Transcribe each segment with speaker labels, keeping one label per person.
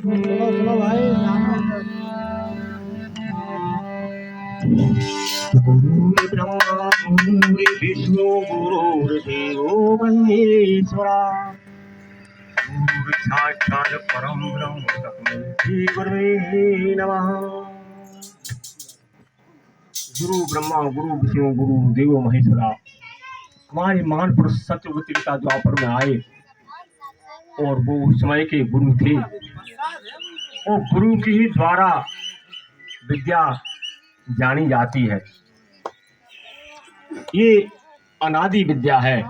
Speaker 1: सुनो सुनो भाई गुरु ब्रह्मा गुरु विष्णु गुरुर्देवो महेश्वरा गुरु साक्षात् परम ब्रह्म तस्मै श्री गुरवे नमः। गुरु ब्रह्मा गुरु विष्णु गुरु देवो महेश्वरा हमारे महान पुरुष सत्ययुग त्रेता द्वापर में आए और वो उस समय के गुरु थे। वो गुरु के ही द्वारा विद्या जानी जाती है। ये अनादि विद्या है।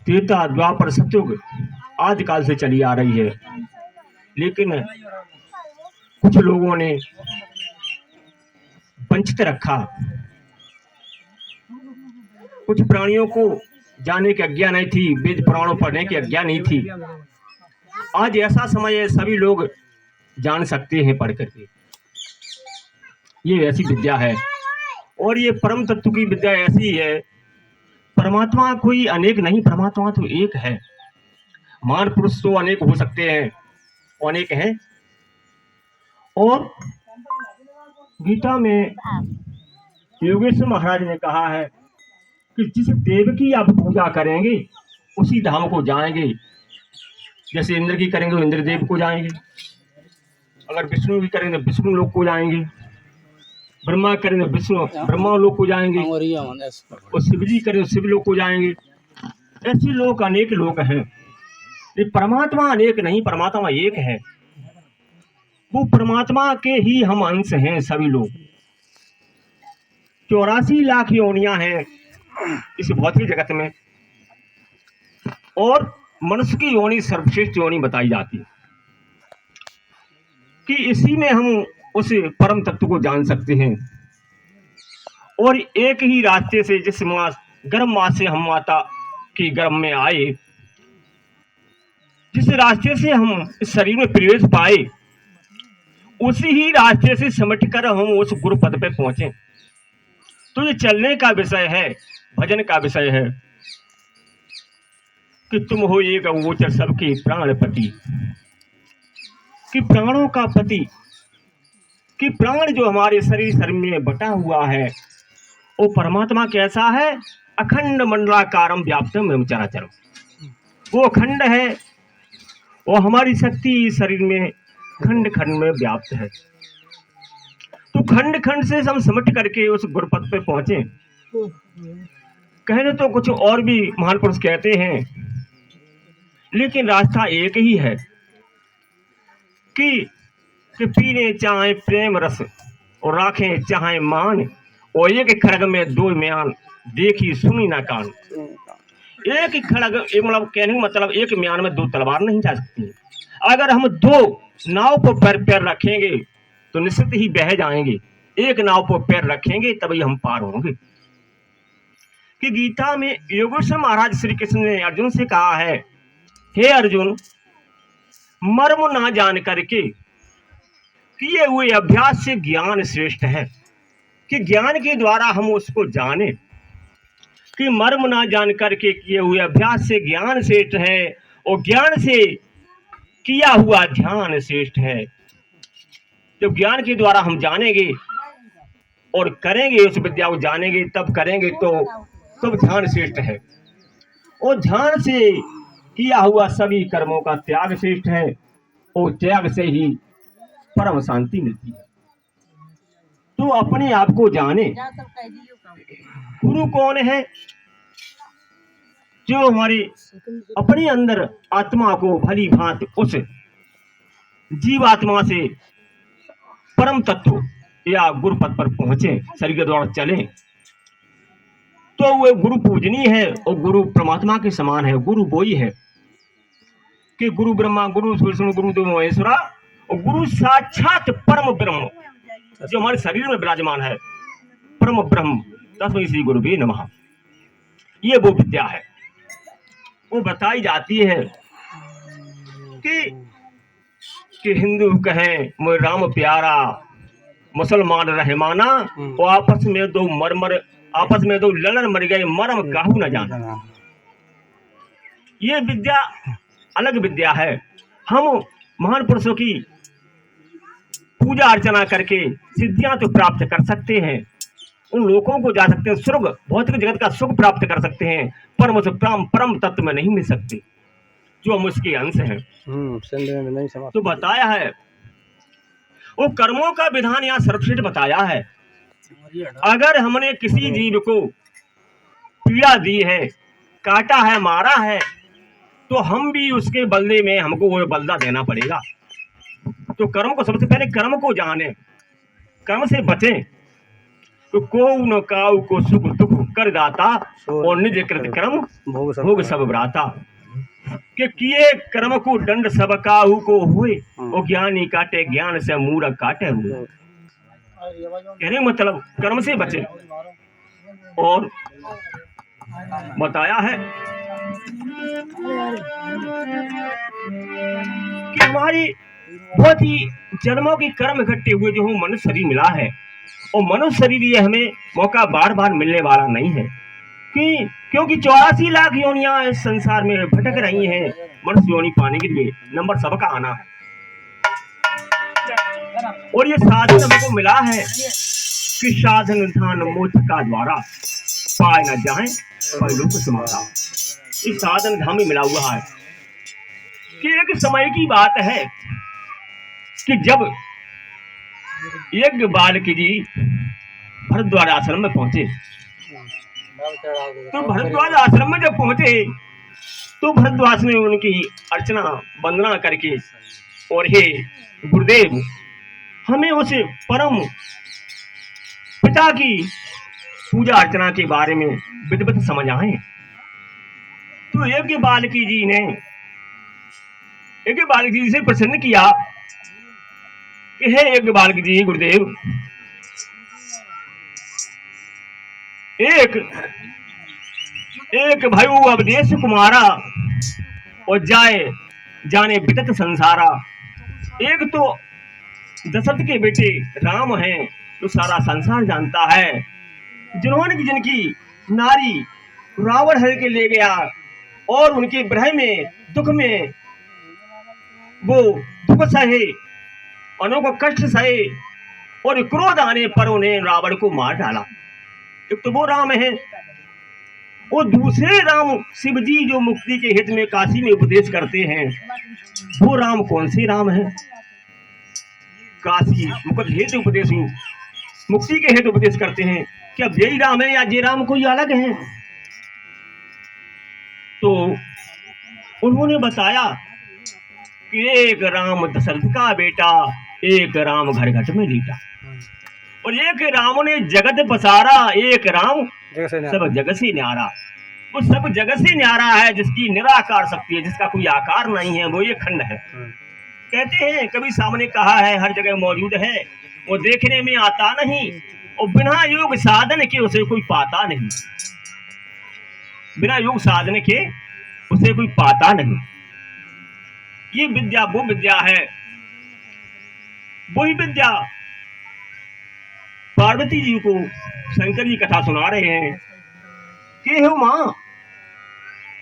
Speaker 1: त्रेता द्वापर सतयुग आदिकाल से चली आ रही है, लेकिन कुछ लोगों ने वंचित रखा। कुछ प्राणियों को जाने की आज्ञा नहीं थी, वेद पुराणों पढ़ने की आज्ञा नहीं थी। आज ऐसा समय है, सभी लोग जान सकते हैं पढ़ करके। ये ऐसी विद्या है और ये परम तत्व की विद्या ऐसी है। परमात्मा कोई अनेक नहीं, परमात्मा तो एक है। महान पुरुष तो अनेक हो सकते हैं, अनेक हैं। और गीता में योगेश्वर महाराज ने कहा है कि जिस देव की आप पूजा करेंगे उसी धाम को जाएंगे। जैसे इंद्र की करेंगे तो इंद्र देव को जाएंगे, अगर विष्णु की करेंगे तो विष्णु लोक को जाएंगे, ब्रह्मा करेंगे तो विष्णु ब्रह्मा लोक को जाएंगे, और शिव जी करेंगे तो शिव लोक को जाएंगे। ऐसे लोग अनेक लोग हैं। ये परमात्मा अनेक नहीं, परमात्मा एक है। वो परमात्मा के ही हम अंश हैं सभी लोग। 84 लाख योनियां हैं इस भौतिक जगत में, और मनुष्य की योनि सर्वश्रेष्ठ योनि बताई जाती है कि इसी में हम उस परम तत्व को जान सकते हैं। और एक ही रास्ते से, जिस मास गर्भ मास से हम माता की गर्भ में आए, जिस रास्ते से हम इस शरीर में प्रवेश पाए, उसी ही रास्ते से सिमट कर हम उस गुरु पद पे पहुंचे। तो ये चलने का विषय है, भजन का विषय है कि तुम हो एक अगोचर सबके प्राणपति, कि प्राणों का पति, कि प्राण जो हमारे शरीर में बटा हुआ है वो परमात्मा कैसा है? अखंड मंडलाकारम व्याप्तम चराचरम। वो अखंड है, वो हमारी शक्ति शरीर में खंड खंड में व्याप्त है। तो खंड खंड से हम सिमट करके उस गुरुपद पे पहुंचे। कहने तो कुछ और भी महान पुरुष कहते हैं, लेकिन रास्ता एक ही है कि पीने चाहे प्रेम रस और राखें चाहे मान, और एक खड़ग में दो म्यान देखी सुनी ना कान। एक खड़ग, एक मतलब कहने का मतलब एक म्यान में दो तलवार नहीं जा सकती। अगर हम दो नाव पर पैर रखेंगे तो निश्चित ही बह जाएंगे। एक नाव पर पैर रखेंगे तभी हम पार होंगे। कि गीता में योगेश्वर महाराज श्री कृष्ण ने अर्जुन से कहा है, हे अर्जुन, मर्म ना जान करके किए हुए अभ्यास से ज्ञान श्रेष्ठ है। कि ज्ञान के द्वारा हम उसको जाने, कि मर्म ना जान करके किए हुए अभ्यास से ज्ञान श्रेष्ठ है, और ज्ञान से किया हुआ ध्यान श्रेष्ठ है। जब ज्ञान के द्वारा हम जानेंगे और करेंगे, उस विद्या को जानेंगे, तब करेंगे तो तब ध्यान श्रेष्ठ है। और ध्यान से किया हुआ सभी कर्मों का त्याग श्रेष्ठ है, और त्याग से ही परम शांति मिलती है। तो अपने आप को जाने। गुरु कौन है? जो हमारे अपने अंदर आत्मा को भली भांति उस जीवात्मा से परम तत्व या गुरु पद पर पहुंचे, शरीर के द्वारा चले, तो वो गुरु पूजनीय है और गुरु परमात्मा के समान है। गुरु वही है कि गुरु ब्रह्मा गुरु विष्णु गुरु देव महेश्वरा, और गुरु साक्षात परम ब्रह्म जो हमारे शरीर में विराजमान है, परम ब्रह्म, तस्मै श्री गुरुवे नमः। ये वो विद्या है। वो बताई जाती है कि हिंदू कहें मुझे राम प्यारा, मुसलमान रहमाना, और आपस में दो लड़न मर गए, मरम काहू न जाना। ये विद्या अलग विद्या है। हम महान पुरुषों की पूजा अर्चना करके सिद्धियां तो प्राप्त कर सकते हैं, उन लोगों को जा सकते हैं, स्वर्ग भौतिक जगत का सुख प्राप्त कर सकते हैं, पर उस परम तत्व में नहीं मिल सकते जो हम उसके अंश हैं।
Speaker 2: नहीं समझ
Speaker 1: तो बताया है वो कर्मों का विधान यहाँ सर्वश्रेष्ठ बताया है। अगर हमने किसी जीव को पीड़ा दी है, काटा है, मारा है, तो हम भी उसके बदले में हमको वो बदला देना पड़ेगा। तो कर्म को सबसे पहले कर्म को जाने, कर्म से बचें। तो को न काऊ को सुख दुख कर दाता और निज कृत कर्म भोग सब भ्राता। कि किए कर्म को दंड सब काहू को हुए, और ज्ञानी काटे ज्ञान से मूर्ख काटे हुए। कहने मतलब कर्म से बचे। और बताया है कि हमारी बहुत ही जन्मों की कर्म इकट्ठे हुए जो हमें मनुष्य शरीर मिला है, और मनुष्य शरीर ये हमें मौका बार बार मिलने वाला नहीं है। क्योंकि 84 लाख योनियां इस संसार में भटक रही हैं मनुष्य योनि पाने के लिए, नंबर सबका आना है। और ये साधन हमको मिला है कि साधन धान मोक्ष का द्वारा पाए न जाए परलोक समारा। इस साधन धाम में मिला हुआ है कि एक समय की बात है कि जब एक बालक जी भरद्वाज आश्रम में पहुंचे, तो भरद्वाज आश्रम में जब पहुंचे तो भरद्वाज ने उनकी अर्चना वंदना करके, और हे गुरुदेव, हमें उस परम पिता की पूजा अर्चना के बारे में विधिवत समझ आए। तो एक बालक जी ने एक बालक जी से प्रसन्न किया कि हे एक बालक जी गुरुदेव, एक भाई अवधेश कुमारा और जाने वितत संसारा। एक तो दशरथ के बेटे राम हैं, तो सारा संसार जानता है, जिन्होंने जिनकी नारी रावण हर के ले गया, और उनके विरह में दुख में वो दुख सहे, उनको कष्ट सहे, और क्रोध आने पर उन्हें रावण को मार डाला। एक तो वो राम है, और दूसरे राम शिव जी जो मुक्ति के हित में काशी में उपदेश करते हैं, वो राम कौन से राम है? काशी मुक्ति हेतु उपदेश, मुक्ति के हेतु उपदेश करते हैं। क्या यही राम है या ये राम कोई अलग है? तो उन्होंने बताया कि एक राम दशरथ का बेटा, एक राम घर घट में लीटा, और एक राम ने जगत पसारा, एक राम सब जगत से न्यारा। वो सब जगत से न्यारा है जिसकी निराकार शक्ति है, जिसका कोई आकार नहीं है, वो ये खंड है। कहते हैं कभी सामने कहा है, हर जगह मौजूद है, वो देखने में आता नहीं, और बिना योग साधन के उसे कोई पाता नहीं। बिना योग साधन के उसे कोई पाता नहीं। ये विद्या वो विद्या है, वही विद्या पार्वती जी को शंकर जी कथा सुना रहे हैं कि हे मां,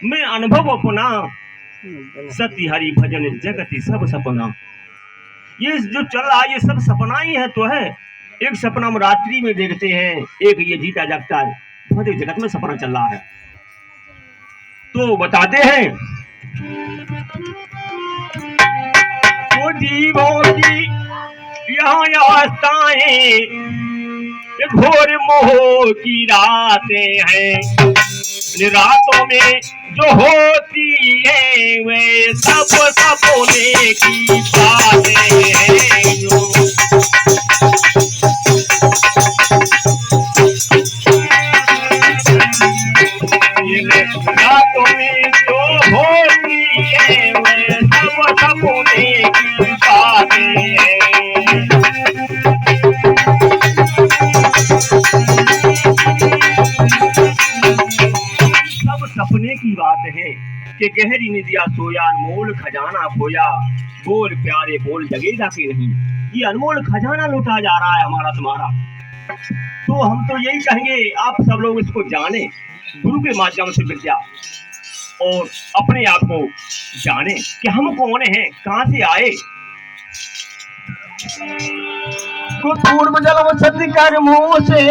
Speaker 1: मैं अनुभव अपना सत्य हरि भजन जगति सब सपना। ये जो चल रहा है ये सब सपना ही है तो है। एक सपना हम रात्रि में देखते हैं, एक ये जीता जागता है, बहुत जगत में सपना चल रहा है। तो बताते हैं तो जीवों की यहाँ अवस्थाएं घोर मोह की रातें हैं, रातों में जो होती है वे सब सपने की बातें हैं। जो रातों में जो होती है वे सब सपने की बातें हैं। सपने की बात है कि गहरी निदिया सोया, अनमोल खजाना खोया, बोल प्यारे बोल जगेगा कि नहीं। ये अनमोल खजाना लुटा जा रहा है हमारा तुम्हारा। तो हम तो यही कहेंगे आप सब लोग इसको जाने, गुरु के माध्यम से विद्या। और अपने आप को जाने कि हम कौन हैं, कहां से आए।
Speaker 3: पूर्व जन्म सत्कर्मों से